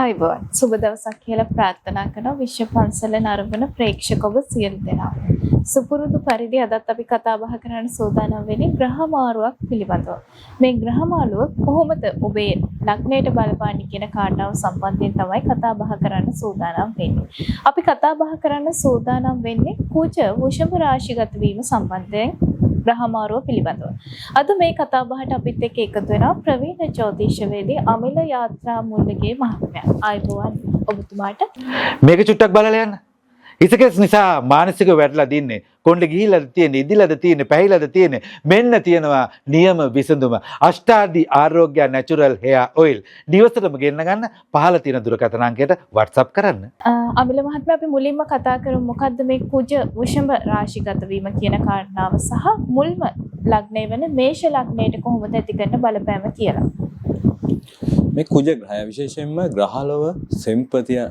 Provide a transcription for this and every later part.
ආයුබෝවන් සුබ දවසක් කියලා ප්‍රාර්ථනා කරන විශ්ව පන්සල නරඹන ප්‍රේක්ෂක ඔබ සියලු දෙනා. සුපුරුදු පරිදි අදත් අපි කතා බහ කරන්න සූදානම් වෙන්නේ ග්‍රහ මාරුවක් පිළිබඳව. මේ ග්‍රහ මාරුව කොහොමද ඔබේ ලග්නයට බලපාන්නේ කියන කාරණාව සම්බන්ධයෙන් තමයි කතා බහ කරන්න සූදානම් වෙන්නේ. අපි කතා බහ කරන්න සූදානම් වෙන්නේ කුජ වෘෂභ රාශිගත වීම සම්බන්ධයෙන් ග්‍රහ මාරුව පිළිබඳව. අද මේ කතා බහට අපිත් එක්ක එකතු වෙනවා ප්‍රවීණ ජ්‍යොතිෂවේදී අමිල යාත්‍රා මුල්ලගේ මහත්මයා. ආයුබෝවන් ඔබතුමාට. මේක චුට්ටක් බලලා යන්න. ඉසකස් නිසා මානසික වැටලා දින්නේ. කොණ්ඩේ ගිහිලාද තියෙන්නේ, ඉදිලාද තියෙන්නේ, පැහිලාද තියෙන්නේ. මෙන්න තියෙනවා නියම විසඳුම. අෂ්ටාදි ආරෝග්‍ය නැචරල් හෙයා ඔයිල්. දිවසටම ගෙන්න ගන්න පහළ තියෙන දුරකථන අංකයට WhatsApp කරන්න. අමිල මහත්මයා අපි මුලින්ම කතා කරමු මොකද්ද මේ කුජ වෘෂභ රාශිගත වීම කියන කාරණාව සහ මුල්ම ලග්නය වෙන මේෂ ලග්නයට කොහොමද ඇති කරන බලපෑම කියලා. මේ කුජ ග්‍රහය විශේෂයෙන්ම ග්‍රහලව සෙම්පතිය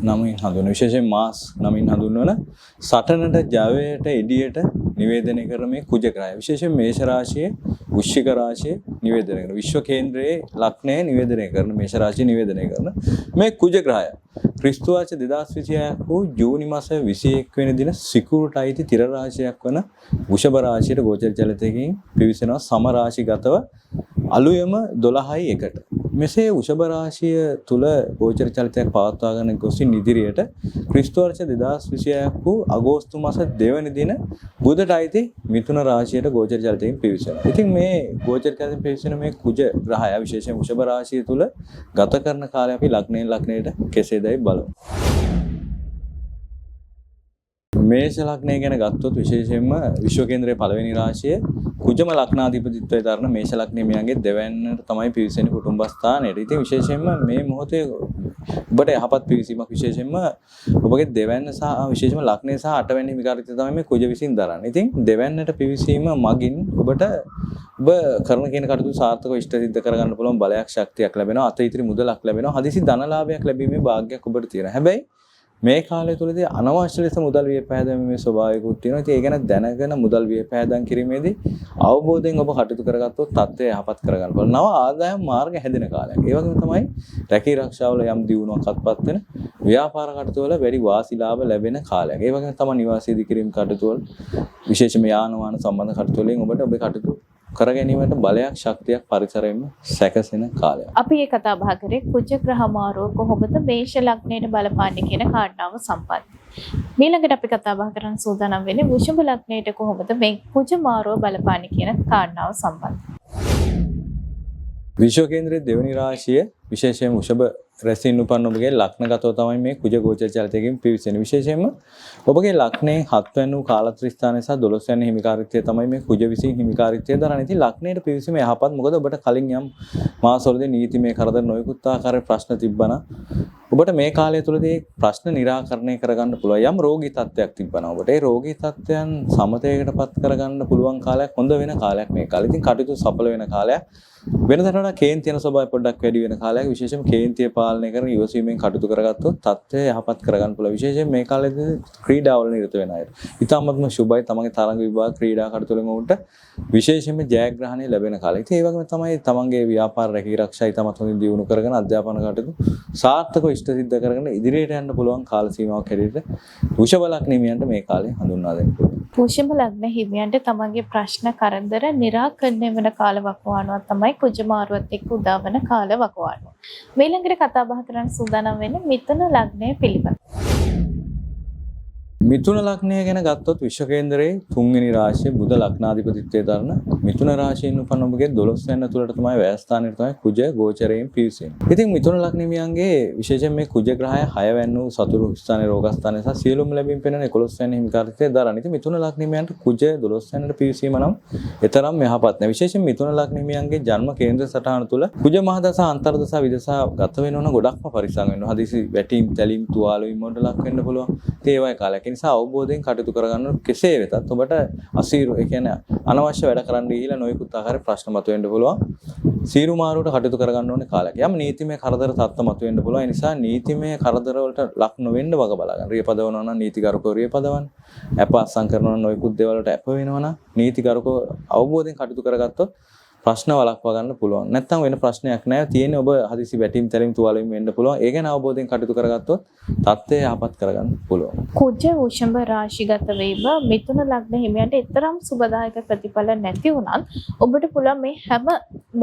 නමින් හඳුන්වන විශේෂයෙන් මාස් නමින් හඳුන්වන සටනට ජවයට එඩියට නිවේදනය කරන මේ කුජ ග්‍රහය විශේෂයෙන් මේෂ රාශියේ වෘශ්චික රාශියේ නිවේදනය කරන විශ්ව කේන්ද්‍රයේ ලග්නය නිවේදනය කරන මේෂ රාශිය නිවේදනය කරන මේ කුජ ග්‍රහය ක්‍රිස්තු වර්ෂ 2026 වූ ජූනි මාස 21 වෙනි දින සිකුරට අයිති තිර රාශියක් වන වෘෂභ රාශියට ගෝචර චලිතයකින් පිවිසෙනවා සම රාශිගතව අලුයම 12යි 1ට. මෙසේ වෘෂභ රාශිය තුල ගෝචර චලිතයක් පවත්වාගෙන ගොසින් ඉදිරියට ක්‍රිස්තු වර්ෂ 2026 වූ අගෝස්තු මාස 2 වෙනි දින බුධට අයිති මිථුන රාශියට ගෝචර චලිතයෙන් පිවිසෙනවා. ඉතින් මේ ගෝචර චලිතයෙන් පිවිසෙන මේ කුජ ග්‍රහය විශේෂයෙන් වෘෂභ රාශිය තුල ගත කරන කාලය අපි ලග්නයෙන් ලග්නයට කෙසේදයි බලමු. මේෂ ලග්නය ගැන ගත්තොත් විශේෂයෙන්ම විශ්ව කේන්ද්‍රයේ පළවෙනි රාශිය කුජම ලග්නාධිපතිත්වයේ දරන මේෂ ලග්නයේ දෙවැන්නට තමයි පිවිසෙන්නේ කුටුම්බ ස්ථානයේ. ඉතින් විශේෂයෙන්ම මේ මොහොතේ ඔබට යහපත් පිවිසීමක් විශේෂයෙන්ම ඔබගේ දෙවැන්න සහ විශේෂයෙන්ම ලග්නය සහ අටවැනි විකාරිතය තමයි මේ කුජ විසින් දරන්නේ. ඉතින් දෙවැන්නට පිවිසීම මගින් ඔබට ඔබ කරන කියන කටයුතු සාර්ථකව ඉෂ්ට සිද්ධ කරගන්න පුළුවන් බලයක් ශක්තියක් ලැබෙනවා. අත ඉතිරි මුදලක් ලැබෙනවා. හදිසි ධනලාභයක් ලැබීමේ වාග්යක් ඔබට තියෙනවා. හැබැයි මේ කාලය තුලදී අනවශ්‍ය ලෙස මුදල් වියපෑදීමේ ස්වභාවිකුත් තියෙනවා. ඉතින් ඒ ගැන දැනගෙන මුදල් වියපෑදම් කිරීමේදී අවබෝධයෙන් ඔබ කටයුතු කරගත්තොත් තත්ත්වය යහපත් කරගන්න පුළුවන්. නව ආදායම් මාර්ග හැදෙන කාලයක්. ඒ වගේම තමයි රැකී ආරක්ෂාවල යම් දියුණුවක් අත්පත් වෙන ව්‍යාපාර කටයුතු වල වැඩි වාසි ලාභ ලැබෙන කාලයක්. ඒ වගේම තමයි නිවාස ඉදිකිරීම කටයුතු වල විශේෂයෙන්ම යාන වාහන සම්බන්ධ කටයුතු වලින් ඔබට ඔබේ කටයුතු කර ගැනීමට බලයක් ශක්තියක් පරිසරයෙන්ම සැකසෙන කාලයක්. අපි මේ කතා බහ කරේ කුජ ග්‍රහ මාරුව කොහොමද මේෂ ලග්නයට බලපාන්නේ කියන කාරණාව සම්බන්ධයෙන්. ඊළඟට අපි කතා බහ කරන්න සූදානම් වෙන්නේ වෘෂභ ලග්නයට කොහොමද මේ කුජ මාරුව බලපාන්නේ කියන කාරණාව සම්බන්ධයෙන්. විශ්ව කේන්ද්‍රයේ දෙවනි රාශිය විශේෂයෙන් වෘෂභ රැසින් උපන් ඔබගේ ලග්නගතව තමයි මේ කුජ ගෝචර චලිතයෙන් පිවිසෙන්නේ. විශේෂයෙන්ම ඔබගේ ලග්නයෙන් 7 වෙනි වූ කාලත්‍ර ස්ථානයේ සහ 12 වෙනි හිමිකාරීත්වය තමයි මේ කුජ විසින් හිමිකාරීත්වය දරන්නේ. ඉතින් ලග්නයට පිවිසීම යහපත්. මොකද ඔබට කලින් යම් මාසවලදී නීතිමය කරදර නොයෙකුත් ආකාරයේ ප්‍රශ්න තිබ්බනම් ඔබට මේ කාලය තුලදී ප්‍රශ්න निराකරණය කරගන්න පුළුවන්. යම් රෝගී තත්ත්වයක් තිබ්බනම් ඔබට ඒ රෝගී තත්ත්වයන් සමතයකටපත් කරගන්න පුළුවන් කාලයක්, හොඳ වෙන කාලයක් මේ කාලේ. ඉතින් කටයුතු සඵල වෙන කාලයක්. වෙනදට වඩා කේන්ති යන ස්වභාවය පොඩ්ඩක් වැඩි වෙන කාලයක්. විශේෂයෙන්ම කේන්තිය පාලනය කරන ඉවසීමෙන් කටයුතු කරගත්තොත් තත්ත්වය යහපත් කරගන්න පුළුවන්. විශේෂයෙන් මේ කාලේදී ක්‍රීඩාවල නිරත වෙන අය. ඉතාමත්ම සුබයි. තමන්ගේ තරඟ විභාග ක්‍රීඩා කටයුතු වලින් උන්ට විශේෂයෙන්ම ජයග්‍රහණය ලැබෙන කාලය. ඉතින් ඒ වගේම තමයි තමන්ගේ ව්‍යාපාර රැකී ආරක්ෂා ඉතාමත් හොඳින් දියුණු කරගෙන අධ්‍යාපන කටයුතු සාර්ථකව ඉෂ්ට සිද්ධ කරගෙන ඉදිරියට යන්න පුළුවන් කාල සීමාවක් හැටියට වෘෂභ ලග්න හිමියන්ට මේ කාලේ හඳුන්වා දෙන්න පුළුවන්. වෘෂභ ලග්න හිමියන්ට තමන්ගේ ප්‍රශ්න කරදර निराකරණය වෙන කාල වකවානුවක් තමයි කුජ මාරුවත් එක්ක උදා වෙන කාල වකවානුව. මේ ළඟට කතා බහ කරන්න සූදානම් වෙන්නේ මිථුන ලග්නය පිළිබඳව. මිථුන ලග්නය ගැන ගත්තොත් විශ්ව කේන්ද්‍රයේ 3 වෙනි රාශිය බුධ ලග්නාධිපතිත්වයේ දරන මිථුන රාශියෙන් උපන් ඔබගේ 12 වෙනි තුලට තමයි වැය ස්ථානයේ තමයි කුජ ගෝචරයෙන් පිවිසෙන්නේ. ඉතින් මිථුන ලග්න හිමියන්ගේ විශේෂයෙන් මේ කුජ ග්‍රහය 6 වෙනි වූ සතුරු ස්ථානයේ රෝග ස්ථානයේ සහ සියලුම ලැබීම් පෙනෙන 11 වෙනි හිමිකාරීත්වයේ දරන. ඉතින් මිථුන ලග්න හිමියන්ට කුජ 12 වෙනිට පිවිසීම නම් එතරම් යහපත් නෑ. විශේෂයෙන් මිථුන ලග්න හිමියන්ගේ ජන්ම කේන්ද්‍ර සටහන තුල කුජ මහදසා අන්තර්දසා විදසා ගත වෙනවන ගොඩක්ම පරිස්සම් වෙන්න. හදිසි වැටීම් තැලීම් තුවාල වීම වලට ලක් වෙන්න පුළුවන්. ඒ වගේ කාලයක්. ඒ නිසා අවබෝධයෙන් කටයුතු කරගන්න කෙසේ වෙතත් ඔබට අසීරු ඒ කියන්නේ අනවශ්‍ය වැඩ කරන්න ගිහිලා නොයෙකුත් ආකාරයේ ප්‍රශ්න මතුවෙන්න පුළුවන්. සීරු මාරුවට කටයුතු කරගන්න ඕනේ කාලයක්. යම් නීතිමය කරදර තත්ත්ව මතුවෙන්න පුළුවන්. ඒ නිසා නීතිමය කරදර වලට ලක් නොවෙන්න වග බලා ගන්න. රියපදවනවා නම් නීතිගරුකව රියපදවන්න. අප අසං කරනවා නම් නොයෙකුත් දේවල් වලට අප වෙනවා නම් නීතිගරුකව අවබෝධයෙන් කටයුතු කරගත්තොත් ප්‍රශ්න වළක්වා ගන්න පුළුවන්. නැත්නම් වෙන ප්‍රශ්නයක් නැහැ. තියෙන්නේ ඔබ හදිසි වැටීම් තැලීම් තුවාල වීම වෙන්න පුළුවන්. ඒ ගැන අවබෝධයෙන් කටයුතු කරගත්තොත් තත්ත්වය යහපත් කරගන්න පුළුවන්. කුජ වෘෂභ රාශිගත වීම මිථුන ලග්න හිමියන්ට තරම් සුබදායක ප්‍රතිඵල නැති වුණත් ඔබට පුළුවන් මේ හැම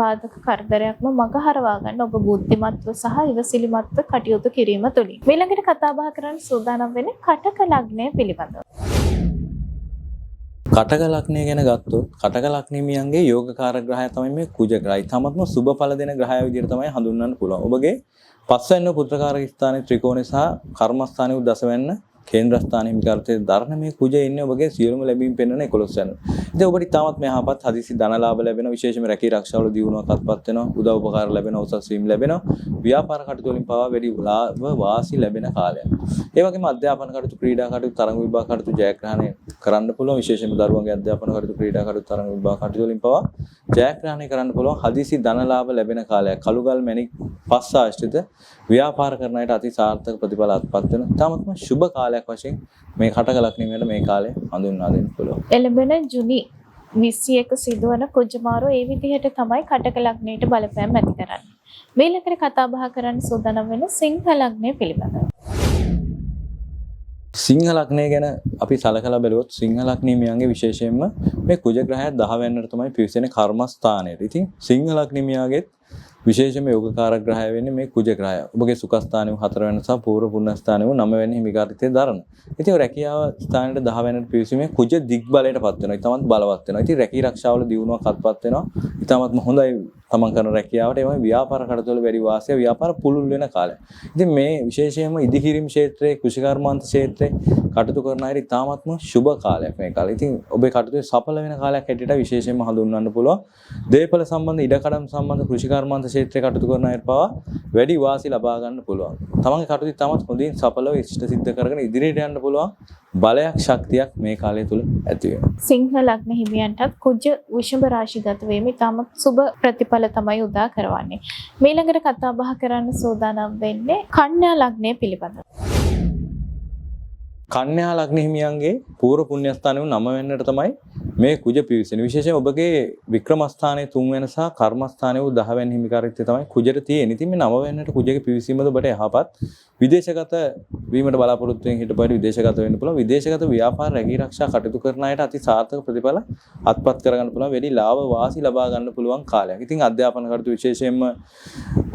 බාධක කරදරයක්ම මගහරවා ගන්න ඔබ බුද්ධිමත්ව සහ ඉවසිලිමත්ව කටයුතු කිරීම තුළින්. ඊළඟට කතා බහ කරන්න සූදානම් වෙන්නේ කටක ලග්නය පිළිබඳව. කටක ලග්නය ගැන ගත්තොත් කටක ලග්නෙමියන්ගේ යෝගකාරක ග්‍රහය තමයි මේ කුජ ග්‍රහය. තමත්ම සුබ ඵල දෙන ග්‍රහය විදිහට තමයි හඳුන්වන්න පුළුවන්. ඔබගේ පස්වැන්න පුත්‍රකාරක ස්ථානයේ ත්‍රිකෝණය සහ කර්මස්ථානයේ දසවැන්න කේන්ද්‍රස්ථානයේ හිමිකාර්තයේ ධර්ණ මේ කුජ ඉන්නේ ඔබගේ සියලුම ලැබීම් පෙන්වන 11 වෙනි. ඉතින් ඔබට තාමත් මේ යහපත් හදිසි ධනලාභ ලැබෙනවා, විශේෂයෙන්ම රැකී ආරක්ෂාවල දියුණුවක් අත්පත් වෙනවා, උදව් උපකාර ලැබෙනවා, උසස් වීම ලැබෙනවා, ව්‍යාපාර කටයුතු වලින් පවා වැඩි ලාභ වාසි ලැබෙන කාලයක්. ඒ වගේම අධ්‍යාපන කටයුතු, ක්‍රීඩා කටයුතු, තරඟ විභාග කටයුතු ජයග්‍රහණය කරන්න පුළුවන්. විශේෂයෙන්ම දරුවන්ගේ අධ්‍යාපන කටයුතු, ක්‍රීඩා කටයුතු, තරඟ විභාග කටයුතු වලින් පවා ජයග්‍රහණය කරන්න පුළුවන් හදිසි ධනලාභ ලැබෙන කාලයක්. කළුගල් මැණික් පස් ආශ්‍රිත ව්‍යාපාර කරන අයට අති සාර්ථක ප්‍රතිඵල අත්පත් වෙන තාමත්ම සුබ කාලයක් වශයෙන් මේ කටක ලග්නෙට මේ කාලය හඳුන්වා දෙන්න පුළුවන්. එළඹෙන ජුනි 21 සිදුවන කුජමාරෝ ඒ විදිහට තමයි කටක ලග්නයට බලපෑම් ඇති කරන්නේ. මේ ළඟට කතා බහ කරන්න සූදානම් වෙන සිංහ ලග්නය පිළිබඳව. සිංහ ලග්නය ගැන අපි සලකලා බැලුවොත් සිංහ ලග්නෙමියන්ගේ විශේෂයෙන්ම මේ කුජ ග්‍රහය 10 වෙනිට තමයි පිවිසෙන්නේ කර්මස්ථානයේ. ඉතින් සිංහ ලග්නෙමියාගේ විශේෂයෙන්ම යෝගකාරක ග්‍රහය වෙන්නේ මේ කුජ ග්‍රහය. ඔබගේ සුඛස්ථානයේ 4 වෙනි සහ පූර්ව පුණ්‍ය ස්ථානයේ 9 වෙනි හිමිකාරිතේ දරන. ඉතින් රැකියාව ස්ථානයේ 10 වෙනිට පිවිසීමේ කුජ දිග්බලයටපත් වෙනවා. ඊටමත් බලවත් වෙනවා. ඉතින් රැකී ආරක්ෂාවල දියුණුවක් අත්පත් වෙනවා. ඊටමත් හොඳයි තමන් කරන රැකියාවට. ඒ වගේම ව්‍යාපාර කටයුතු වල වැඩි වාසිය, ව්‍යාපාර පුළුල් වෙන කාලයක්. ඉතින් මේ විශේෂයෙන්ම ඉදිකිරීම ක්ෂේත්‍රයේ, කෘෂිකර්මාන්ත ක්ෂේත්‍රයේ කටයුතු කරන අයට ඊටමත්ම සුබ කාලයක් මේ කාලේ. ඉතින් ඔබේ කටයුතු සඵල වෙන කාලයක් හැටියට විශේෂයෙන්ම හඳුන්වන්න පුළුවන්. දේපල සම්බන්ධ, ඉඩකඩම් සම්බන්ධ කෘෂිකර්මාන්ත ක්ෂේත්‍රයේ කටයුතු කරන අයට පවා වැඩි වාසි ලබා ගන්න පුළුවන්. තමන්ගේ කටයුතු ඊටමත් හොඳින් සඵලව ඉෂ්ට සිද්ධ කරගෙන ඉදිරියට යන්න පුළුවන් බලයක් ශක්තියක් මේ කාලය තුල ඇති වෙනවා. සිංහ ලග්න හිමියන්ටත් කුජ වෘෂභ රාශිගත වීම ඊටමත් සුබ ප්‍රතිඵල තමයි උදා කරවන්නේ. මේ ළඟට කතා බහ කරන්න සූදානම් වෙන්නේ කන්‍යා ලග්නය පිළිබඳව. කන්‍යා ලග්න හිමියන්ගේ පූර්ව පුණ්‍ය ස්ථානයේ 9 වෙනිට තමයි මේ කුජ පිවිසෙන්නේ. විශේෂයෙන් ඔබගේ වික්‍රම ස්ථානයේ 3 වෙනි සහ කර්ම ස්ථානයේ 10 වෙනි හිමිකාරීත්වය තමයි කුජට තියෙන්නේ. ඉතින් මේ 9 වෙනිට කුජගේ පිවිසීමද ඔබට යහපත් විදේශගත වීමට බලාපොරොත්තු වෙන හිටපොඩි විදේශගත වෙන්න පුළුවන්. විදේශගත ව්‍යාපාර රැකී ආරක්ෂා කටයුතු කරන අයට අති සාර්ථක ප්‍රතිඵල අත්පත් කරගන්න පුළුවන්. වැඩි ලාභ වාසි ලබා ගන්න පුළුවන් කාලයක්. ඉතින් අධ්‍යාපන කටයුතු විශේෂයෙන්ම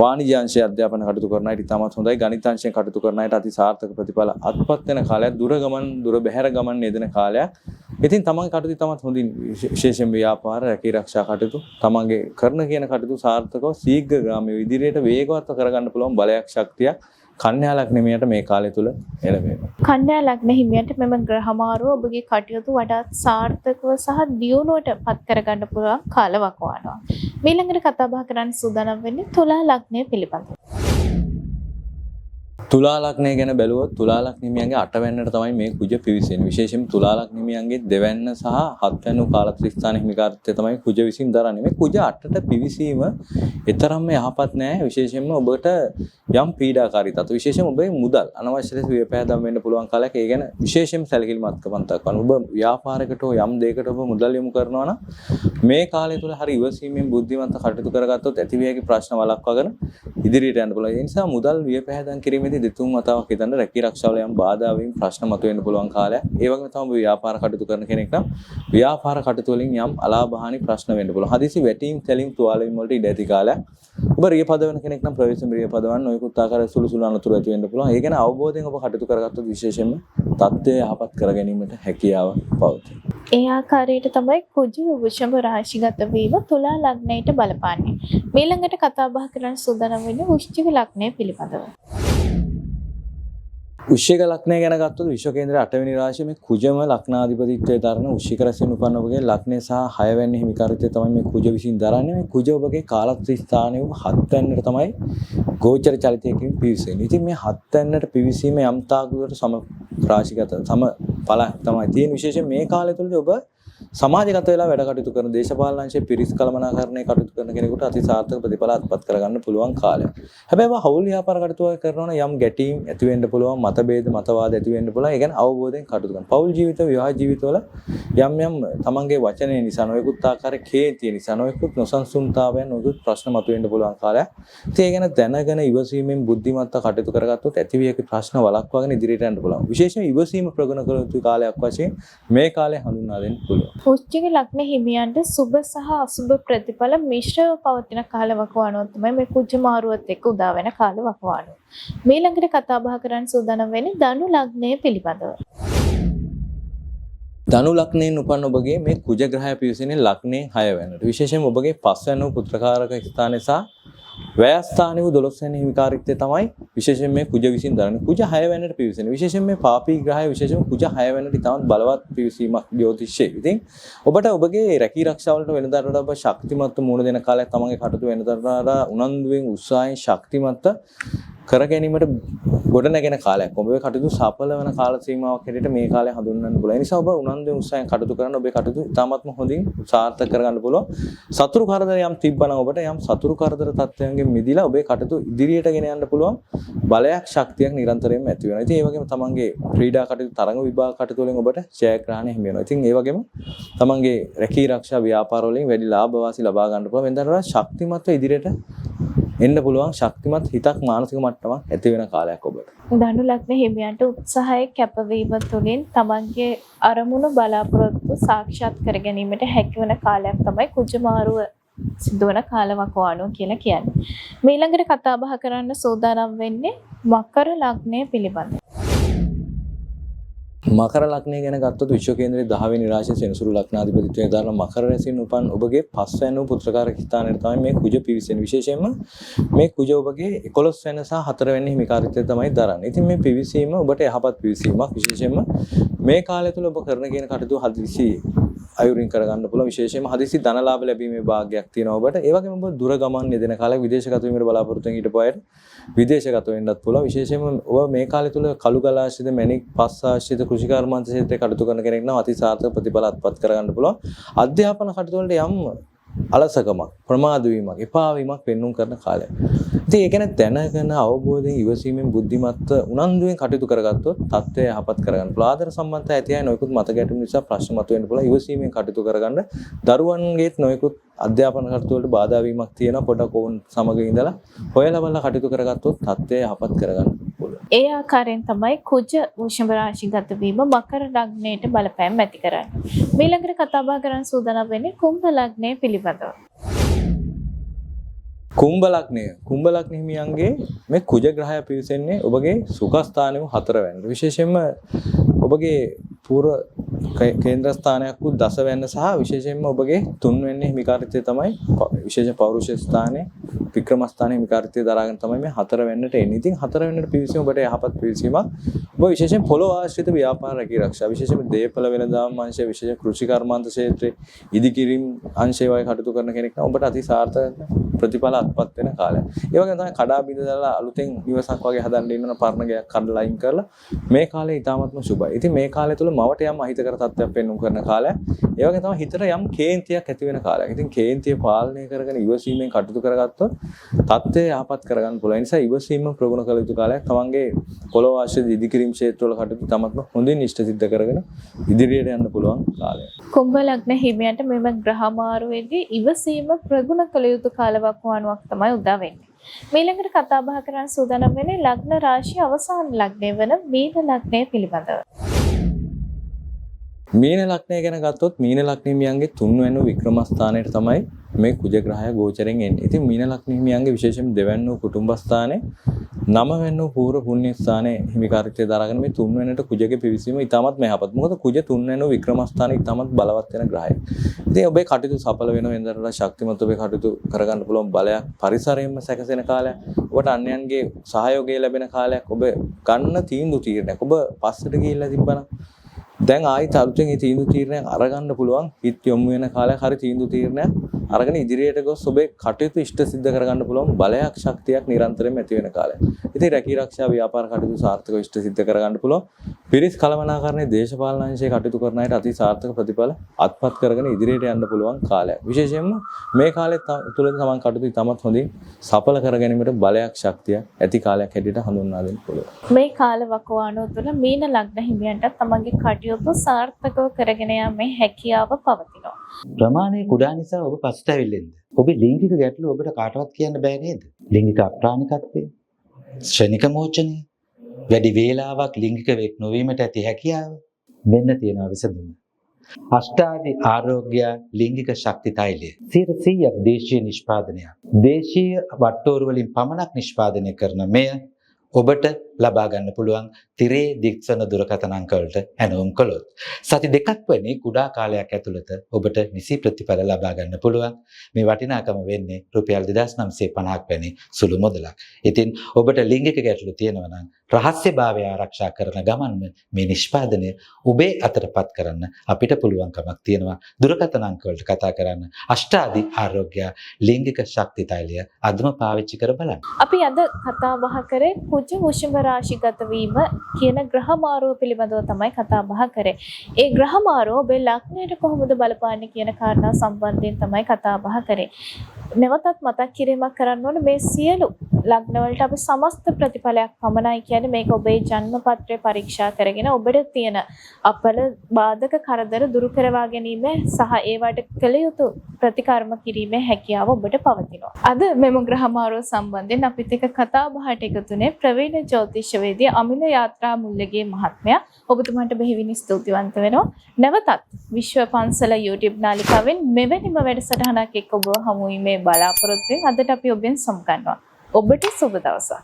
වාණිජ්‍ය අංශයේ අධ්‍යාපන කටයුතු කරන අයට ඉතාමත් හොඳයි. ගණිත අංශයෙන් කටයුතු කරන අයට අති සාර්ථක ප්‍රතිඵල අත්පත් වෙන කාලයක්. දුර ගමන් දුර බැහැර ගමන් යෙදෙන කාලයක්. ඉතින් තමන්ගේ කටයුතු ඉතාමත් හොඳින් විශේෂයෙන් ව්‍යාපාර රැකී ආරක්ෂා කටයුතු තමන්ගේ කරන කියන කටයුතු සාර්ථකව ශීඝ්‍රගාමීව ඉදිරියට වේගවත්ව කරගන්න පුළුවන් බලයක් ශක්තියක් කන්‍යා ලග්නෙමියට මේ කාලය තුල එළඹෙනවා. කන්‍යා ලග්න හිමියන්ට මෙම ග්‍රහමාරුව ඔබගේ කටයුතු වඩාත් සාර්ථකව සහ දියුණුවට පත් කරගන්න පුළුවන් කාලයක් වනවා. ඊළඟට කතා බහ කරන්න සූදානම් වෙන්නේ තුලා ලග්නය පිළිබඳව. තුලා ලග්නය ගැන බැලුවොත් තුලා ලග්නෙමියන්ගේ 8 වෙනිට තමයි මේ කුජ පිවිසෙන්නේ. විශේෂයෙන්ම තුලා ලග්නෙමියන්ගේ දෙවැන්න සහ 7 වෙනි කාලත්‍රි ස්ථාන හිමිකාරිත්වය තමයි කුජ විසින් දරන්නේ. මේ කුජ 8ට පිවිසීම ඊතරම්ම යහපත් නෑ. විශේෂයෙන්ම ඔබට යම් පීඩාකාරී තත්ත්ව විශේෂයෙන්ම ඔබේ මුදල් අනවශ්‍ය ලෙස වියපෑදම් වෙන්න පුළුවන් කාලයක්. ඒ ගැන විශේෂයෙන් සැලකිලිමත්කමක් දක්වන්න. ඔබ ව්‍යාපාරයකට හෝ යම් දෙයකට ඔබ මුදල් යොමු කරනවා නම් මේ කාලය තුල හරි ඉවසීමෙන් බුද්ධිමත්ව කටයුතු කරගත්තොත් ඇතිවියගේ ප්‍රශ්න වළක්වාගෙන ඉදිරියට යන්න පුළුවන්. ඒ නිසා මුදල් වියපෑදම් කිරීමේදී දෙතුන් වතාවක් හිතන්න රැකී ආරක්ෂාවල යම් බාධා වීම ප්‍රශ්න මතුවෙන්න පුළුවන් කාලයක්. ඒ වගේම තමයි ව්‍යාපාර කටයුතු කරන කෙනෙක් නම් ව්‍යාපාර කටයුතු වලින් යම් අලාභහානි ප්‍රශ්න වෙන්න පුළුවන්. හදිසි වැටීම් තැලීම් තුවාල වීම වලට ඉඩ ඇති කාලයක්. ඔබ රිය පදවන කෙනෙක් නම් ප්‍රවේශම රිය පදවන්න නොයෙකුත් ආකාරයේ සුළු සුළු අනතුරු ඇති වෙන්න පුළුවන්. ඒ ගැන අවබෝධයෙන් ඔබ කටයුතු කරගත්තොත් විශේෂයෙන්ම තත්ත්වය යහපත් කර ගැනීමට හැකියාව පවතී. ඒ ආකාරයට තමයි කුජ වෘෂභ රාශිගත වීම තුලා ලග්නයට බලපාන්නේ. ඊළඟට කතා බහ කරන්න සූදානම් වෙන්නේ වෘශ්චික ලග්නය පිළිබඳව. වෘශ්චික ලග්නය ගැන ගත්තොත් විශ්ව කේන්ද්‍රයේ 8 වෙනි රාශිය මේ කුජම ලග්නාධිපතිත්වයේ දරන වෘශ්චික රැසින් උපන්න ඔබගේ ලග්නය සහ 6 වෙනි හිමිකාරිත්වය තමයි මේ කුජ විසින් දරන්නේ. මේ කුජ ඔබගේ කාලත්‍රි ස්ථානයේ 7 වෙනිට තමයි ගෝචර චලිතයකින් පිවිසෙන්නේ. ඉතින් මේ 7 වෙනිට පිවිසීම යම් තාක් දුරට සම රාශිගත සම ඵල තමයි තියෙන. විශේෂයෙන් මේ කාලය තුලදී ඔබ සමාජගත වෙලා වැඩ කටයුතු කරන දේශපාලනංශයේ පිරිස් කළමනාකරණය කටයුතු කරන කෙනෙකුට අති සාර්ථක ප්‍රතිඵල අත්පත් කරගන්න පුළුවන් කාලයක්. හැබැයි හවුල් ව්‍යාපාර කටයුතු කරනවා නම් යම් ගැටීම් ඇති වෙන්න පුළුවන්, මතභේද මතවාද ඇති වෙන්න පුළුවන්. ඒ කියන්නේ අවබෝධයෙන් කටයුතු කරන. පෞල් ජීවිත, විවාහ ජීවිතවල යම් තමන්ගේ වචනේ නිසා නොයෙකුත් ආකාරයේ කේන්තිය නිසා නොයෙකුත් නොසන්සුන්තාවයන් නොයෙකුත් ප්‍රශ්න මතුවෙන්න පුළුවන් කාලයක්. ඉතින් ඒ ගැන දැනගෙන ඉවසීමෙන් බුද්ධිමත්ව කටයුතු කරගත්තොත් ඇතිවිය හැකි ප්‍රශ්න වළක්වාගෙන ඉදිරියට යන්න පුළුවන්. විශේෂයෙන් ඉවසීම ප්‍රගුණ කළ යුතු කාලයක් වශයෙන් මේ කාලය හඳුන්වා දෙන්න පුළුවන්. වෘශ්චික ලග්න හිමියන්ට සුබ සහ අසුබ ප්‍රතිඵල මිශ්‍රව පවතින කාල වකවානුව තමයි මේ කුජ මාරුවත් එක්ක උදා වෙන කාල වකවානුව. මේ ළඟට කතා බහ කරන්න සූදානම් වෙන්නේ ධනු ලග්නය පිළිබඳව. ධනු ලග්නයෙන් උපන් ඔබගේ මේ කුජ ග්‍රහය පිවිසෙන්නේ ලග්නයෙන් 6 වෙනිට. විශේෂයෙන්ම ඔබගේ 5 වෙනි පුත්‍රකාරක ස්ථානය සහ වැයස්ථානයේ 12 වෙනි හිමිකාරීත්වය තමයි විශේෂයෙන් මේ කුජ විසින් දරන්නේ. කුජ 6 වෙනිට පිවිසෙන්නේ. විශේෂයෙන් මේ පාපී ග්‍රහය විශේෂයෙන් කුජ 6 වෙනිට ඉතාමත් බලවත් පිවිසීමක් ජ්‍යොතිෂයේ. ඉතින් ඔබට ඔබගේ රැකී ආරක්ෂා වලට වෙනදාට වඩා ඔබ ශක්තිමත්ව මුහුණ දෙන කාලයක් තමන්ගේ කටයුතු වෙනදාට වඩා උනන්දුවෙන් උත්සාහයෙන් ශක්තිමත්ව කර ගැනීමට ගොඩ නැගෙන කාලයක්. ඔබේ කටයුතු සඵල වෙන කාල සීමාවක් හැටියට මේ කාලය හඳුන්වන්න පුළුවන්. ඒ නිසා ඔබ උනන්දුවෙන් උත්සාහයෙන් කටයුතු කරන ඔබේ කටයුතු ඉතාමත්ම හොඳින් සාර්ථක කරගන්න පුළුවන්. සතුරු කරදර යම් තිබ්බනම් ඔබට යම් සතුරු කරදර තත්ත්වයන්ගෙන් මිදලා ඔබේ කටයුතු ඉදිරියට ගෙන යන්න පුළුවන් බලයක් ශක්තියක් නිරන්තරයෙන්ම ඇති වෙනවා. ඉතින් ඒ වගේම තමන්ගේ ක්‍රීඩා කටයුතු තරඟ විභාග කටයුතු වලින් ඔබට ජයග්‍රහණය හිමි වෙනවා. ඉතින් ඒ වගේම තමන්ගේ රැකී ආරක්ෂා ව්‍යාපාර වලින් වැඩි ලාභ වාසි ලබා ගන්න පුළුවන්. වෙනදාට වඩා ශක්තිමත්ව ඉදිරියට එන්න පුළුවන් ශක්තිමත් හිතක් මානසික මට්ටමක් ඇති වෙන කාලයක් ඔබට. ධනු ලග්න හිමියන්ට උත්සාහය කැපවීම තුළින් තමන්ගේ අරමුණු බලාපොරොත්තු සාක්ෂාත් කර ගැනීමට හැකි වන කාලයක් තමයි කුජ මාරුව සිදුවන කාල වකවානුව කියලා කියන්නේ. මේ ළඟට කතා බහ කරන්න සූදානම් වෙන්නේ මකර ලග්නය පිළිබඳව. මකර ලග්නය ගැන ගත්තොත් විශ්ව කේන්ද්‍රයේ 10 වෙනි රාශිය සෙනසුරු ලග්නාධිපතිත්වයෙන් දාන මකර රැසින් උපන් ඔබගේ 5 වෙනි පුත්‍රකාරක ස්ථානයේ තමයි මේ කුජ පිවිසෙන්නේ. විශේෂයෙන්ම මේ කුජ ඔබගේ 11 වෙනි සහ 4 වෙනි හිමිකාරීත්වය තමයි දරන්නේ. ඉතින් මේ පිවිසීම ඔබට යහපත් පිවිසීමක්. විශේෂයෙන්ම මේ කාලය තුල ඔබ කරන කියන කටයුතු හදිසි අයුරින් කරගන්න පුළුවන්. විශේෂයෙන්ම හදිසි ධන ලාභ ලැබීමේ භාග්යක් තියෙනවා ඔබට. ඒ වගේම ඔබ දුර ගමන් යෙදෙන කාලේ විදේශගත වීමට බලාපොරොත්තු වෙන හිටපු අයට විදේශගත වෙන්නත් පුළුවන්. විශේෂයෙන්ම ඔබ මේ කාලය තුල කළු ගල ආශ්‍රිත මැණික් පස් ආශ්‍රිත කෘෂි කර්මාන්ත ක්ෂේත්‍රයේ කටයුතු කරන කෙනෙක් නම් අති සාර්ථක ප්‍රතිඵල අත්පත් කරගන්න පුළුවන්. අධ්‍යාපන කටයුතු වලට යම් අලසකමක්, ප්‍රමාද වීමක්, එපා වීමක් පෙන්වුම් කරන කාලය. ඉතින් ඒ කියන්නේ දැනගෙන අවබෝධයෙන් ඉවසීමෙන් බුද්ධිමත්ව උනන්දුවෙන් කටයුතු කරගත්තොත් තත්ත්වය යහපත් කරගන්න පුළුවන්. ආදර සම්බන්ධය ඇති අය නොයෙකුත් මත ගැටුම් නිසා ප්‍රශ්න මතුවෙන්න පුළුවන්. ඉවසීමෙන් කටයුතු කරගන්න දරුවන්ගේත් නොයෙකුත් අධ්‍යාපන කටයුතු වලට බාධා වීමක් තියෙනවා. පොඩක් ඕන් සමග ඉඳලා හොයලා බලලා කටයුතු කරගත්තොත් තත්ත්වය යහපත් කරගන්න පුළුවන්. ඒ ආකාරයෙන් තමයි කුජ වෘෂභ රාශිගත වීම මකර ලග්නයට බලපෑම් ඇති කරන්නේ. මේ ළඟට කතා බහ කරන්න සූදානම් වෙන්නේ කුම්භ ලග්නය පිළිබඳව. කුම්භ ලග්න හිමියන්ගේ මේ කුජ ග්‍රහය පිවිසෙන්නේ ඔබගේ සුඛස්ථානයේ 4 වෙනිට. විශේෂයෙන්ම ඔබගේ පූර්ව කේන්ද්‍ර ස්ථානයක් වූ දස වෙනි සහ විශේෂයෙන්ම ඔබගේ 3 වෙනි හිමිකාරීත්වය තමයි විශේෂ පෞරුෂ ස්ථානයේ වික්‍රම ස්ථානයේ හිමිකාරීත්වය දරාගෙන තමයි මේ 4 වෙනිට එන්නේ. ඉතින් 4 වෙනිට පිවිසීම ඔබට යහපත් පිවිසීමක්. ඔබ විශේෂයෙන් පොළොව ආශ්‍රිත ව්‍යාපාර රැකී ආරක්ෂා විශේෂයෙන්ම දේපල වෙළඳාම් අංශය විශේෂ කෘෂි කර්මාන්ත ක්ෂේත්‍රයේ ඉදිකිරීම් අංශය වගේ කටයුතු කරන කෙනෙක් නම් ඔබට අති සාර්ථක ප්‍රතිඵල අත්පත් වෙන කාලයක්. ඒ වගේම තමයි කඩා බිඳ දාලා අලුතෙන් නිවසක් වගේ හදන්න ඉන්න පරණ ගයක් කඩලා අයින් කරලා මේ කාලේ ඉතාමත්ම සුබයි. ඉතින් මේ කාලය තුල මවට යම් අහිතකර තත්ත්වයක් පෙන්වුම් කරන කාලයක්. ඒ වගේම තමයි හිතට යම් කේන්තියක් ඇති වෙන කාලයක්. ඉතින් කේන්තිය පාලනය කරගෙන ඉවසීමෙන් කටයුතු කරගත්තොත් තත්ත්වය යහපත් කරගන්න පුළුවන්. ඒ නිසා ඉවසීම ප්‍රගුණ කළ යුතු කාලයක්. තමන්ගේ පොළොව ආශ්‍රිත ඉදිකිරීම් ක්ෂේත්‍රවල කටයුතු තමත්ම හොඳින් ඉෂ්ට සිද්ධ කරගෙන ඉදිරියට යන්න පුළුවන් කාලයක්. කුම්භ ලග්න හිමියන්ට මෙම ග්‍රහ මාරුවේදී ඉවසීම ප්‍රගුණ කළ යුතු කාලවකවානුවක් තමයි උදා වෙන්නේ. මේ ළඟට කතා බහ කරන්න සූදානම් වෙන්නේ ලග්න රාශිය අවසාන ලග්නය වන මීන ලග්නය පිළිබඳව. මීන ලග්නය ගැන ගත්තොත් මීන ලග්න හිමියන්ගේ 3 වෙනි වික්‍රම ස්ථානයේ තමයි මේ කුජ ග්‍රහය ගෝචරයෙන් එන්නේ. ඉතින් මීන ලග්න හිමියන්ගේ විශේෂයෙන් දෙවැන්න වූ කුටුම්බ ස්ථානයේ 9 වෙනි වූ පූර්ව පුණ්‍ය ස්ථානයේ හිමිකාරීත්වය දරාගෙන මේ 3 වෙනිට කුජගේ පිවිසීම ඉතාමත් මෙහපත්. මොකද කුජ 3 වෙනි වික්‍රම ස්ථානයේ ඉතාමත් බලවත් වෙන ග්‍රහයක්. ඉතින් ඔබේ කටයුතු සඵල වෙනවා වෙනදට ශක්තිමත් ඔබේ කටයුතු කරගන්න පුළුවන් බලයක් පරිසරයෙන්ම සැකසෙන කාලයක්. ඔබට අන්‍යයන්ගේ සහයෝගය ලැබෙන කාලයක්. ඔබ ගන්න තීන්දුව ඔබ පස්සට ගිහිල්ලා තිබ්බනම් දැන් ආයිත් අලුතෙන් මේ තීන්දුව තීරණයක් අරගන්න පුළුවන්. හිත යොමු වෙන කාලයක් හරි තීන්දුව තීරණයක් අරගෙන ඉදිරියට ගොස් ඔබේ කටයුතු ඉෂ්ට සිද්ධ කරගන්න පුළුවන් බලයක් ශක්තියක් නිරන්තරයෙන් ඇති වෙන කාලය. ඉතින් රැකී ආරක්ෂා ව්‍යාපාර කටයුතු සාර්ථකව ඉෂ්ට සිද්ධ කරගන්න පුළුවන්. පිරිස් කළමනාකරණයේ දේශපාලන අංශයේ කටයුතු කරන අයට අති සාර්ථක ප්‍රතිඵල අත්පත් කරගෙන ඉදිරියට යන්න පුළුවන් කාලයක්. විශේෂයෙන්ම මේ කාලය තුළදී තමන් කටයුතු ඉතාමත් හොඳින් සඵල කර ගැනීමට බලයක් ශක්තිය ඇති කාලයක් හැටියට හඳුන්වා දෙන්න පුළුවන්. මේ කාල වකවානුව තුළ මීන ලග්න හිමියන්ට තමන්ගේ කටයුතු සාර්ථකව කරගෙන යාමේ හැකියාව පවතිනවා. ප්‍රමාණය කුඩා නිසා ඔබ පසුතැවිල්ලෙන්ද? ඔබේ ලිංගික ගැටලු ඔබට කාටවත් කියන්න බෑ නේද? ලිංගික අප්‍රාණිකත්වය, ශ්‍රනික මෝචනය, වැඩි වේලාවක් ලිංගික වෙක් නොවීමට ඇති හැකියාව මෙන්න තියෙනවා විසඳුම. අෂ්ටාදි ආරෝග්‍ය ලිංගික ශක්ති තෛලය 100% දේශීය නිෂ්පාදනයක්. දේශීය වට්ටෝරු වලින් පමණක් නිෂ්පාදනය කරන මෙය ඔබට ලබා ගන්න පුළුවන් තිරේ දික්සන දුරකථන අංක වලට ඇනවුම් කළොත් සති දෙකක් වැනි කුඩා කාලයක් ඇතුළත ඔබට නිසි ප්‍රතිඵල ලබා ගන්න පුළුවන්. මේ වටිනාකම වෙන්නේ රුපියල් 2950ක් වැනි සුළු මුදලක්. ඉතින් ඔබට ලිංගික ගැටලු තියෙනවා නම් රහස්‍යභාවය ආරක්ෂා කරන ගමන්ම මේ නිෂ්පාදනය ඔබේ අතටපත් කරන්න අපිට පුළුවන්කමක් තියෙනවා. දුරකථන අංක වලට කතා කරන්න. අෂ්ටාදි ආරෝග්‍ය ලිංගික ශක්ති තෛලය අදම පාවිච්චි කර බලන්න. අපි අද කතා බහ කරේ කුජ වෘෂභ රාශිගත වීම කියන ග්‍රහ මාරුව පිළිබඳව තමයි කතා බහ කරේ. ඒ ග්‍රහ මාරුව ඔබේ ලග්නයට කොහොමද බලපාන්නේ කියන කාරණා සම්බන්ධයෙන් තමයි කතා බහ කරේ. නැවතත් මතක් කිරීමක් කරන්න ඕනේ මේ සියලු ලග්න වලට අපි සමස්ත ප්‍රතිඵලයක් පමණයි කියන්නේ මේක ඔබේ ජන්ම පත්‍රය පරීක්ෂා කරගෙන ඔබට තියෙන අපල බාධක කරදර දුරු කරවා ගැනීම සහ ඒවට කළ යුතු ප්‍රතිකර්ම කිරීමේ හැකියාව ඔබට පවතිනවා. අද මෙම ග්‍රහ මාරුව සම්බන්ධයෙන් අපිත් එක්ක කතා බහට එකතුනේ ප්‍රවීණ ජ්‍යොතිෂවේදී අමිල යාත්‍රා මුල්ලගේ මහත්මයා. ඔබතුමාට බෙහෙවින් ස්තුතිවන්ත වෙනවා. නැවතත් විශ්ව පන්සල YouTube නාලිකාවෙන් මෙවැනිම වැඩසටහනක් එක්ක ඔබව හමු වීමේ බලාපොරොත්තුවෙන් අදට අපි ඔබෙන් සමුගන්නවා. ඔබට සුබ දවසක්.